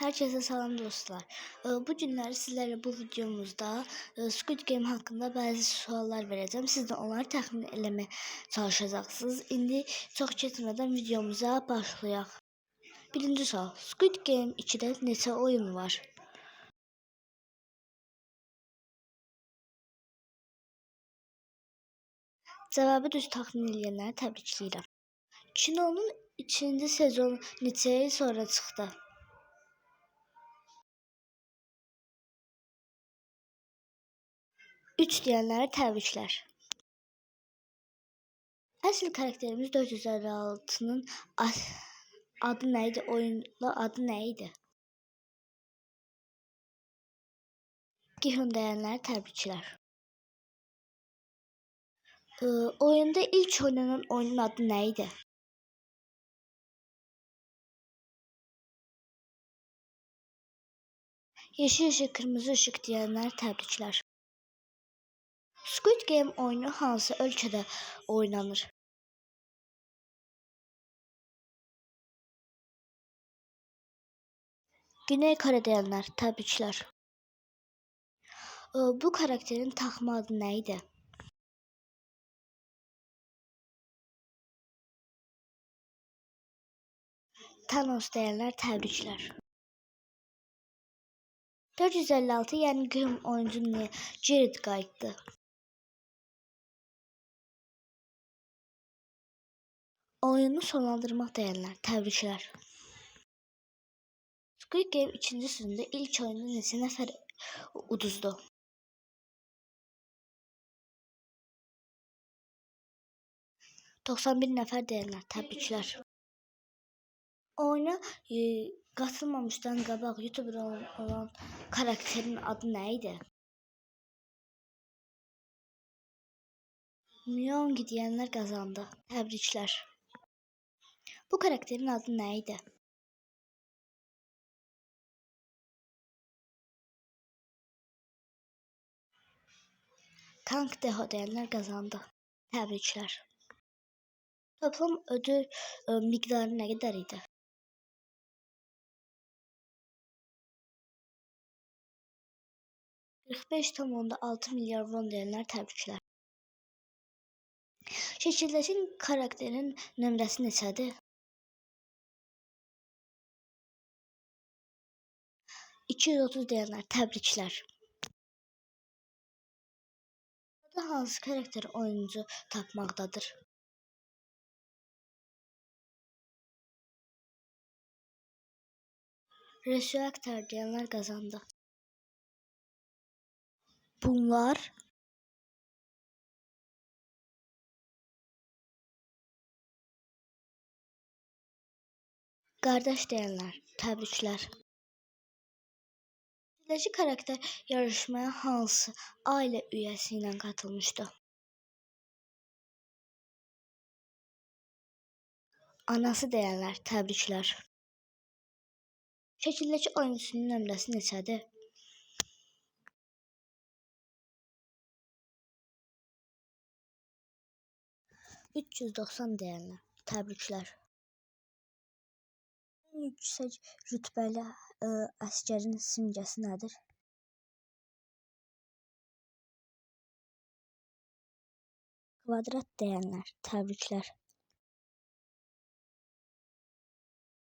Herkese salam dostlar. Bu günləri sizlərlə bu videomuzda Squid Game haqqında bəzi suallar verəcəm. Siz də onları təxmin eləməyə çalışacaqsınız. İndi çox keçmədən videomuza başlayaq. Birinci sual. Squid Game 2-də neçə oyun var? Cavabı düz təxmin edənləri təbrikləyirəm. Kinonun 2-ci sezonu neçə il sonra çıxdı? 3 deyənlərə təbriklər. Əsl karakterimiz 456-nın adı nə idi? Oyunda adı nə idi? Gihun deyənlərə təbriklər. Oyunda ilk oynanan oyunun adı nə idi? Yeşil ışıq, kırmızı ışıq deyənlərə təbriklər. Squid Game oyunu hansı ölkədə oynanır? Güney Kore deyənlər təbriklər. Bu karakterin taxma adı nə idi? Thanos deyənlər təbriklər. 456 yəni Gihun oyuncu niyə geri qayıtdı? Oyunu sonlandırmaq deyənlər təbriklər. Squid Game 2-ci sezonda ilk oyunda neçə nəfər uduzdu? 91 nəfər deyənlər təbriklər. Oyuna qatılmamışdan qabaq YouTuber olan karakterin adı nə idi? Myung deyənlər qazandı. Təbriklər. Bu karakterin adı nə idi? Kang Deho deyənlər qazandı. Təbriklər. Toplam ödül miqdarı nə qədər idi? 45,6 milyar won deyənlər təbriklər. Şəkildəki karakterin nömrəsi neçədir? 230 deyənlər təbriklər. Burada hansı karakter oyuncu tapmaqdadır? Resuaktar deyənlər qazandı. Bunlar qardaş deyənlər təbriklər. Şəkildəki karakter yarışmaya hansı ailə üyəsi ilə qatılmışdı? Anası deyənlər təbriklər. Şəkildəki oyuncusunun nömrəsi neçədir? 390 deyənlər təbriklər. En yüksək rütbəli əsgərin simgəsi nədir? Kvadrat deyənlər təbriklər.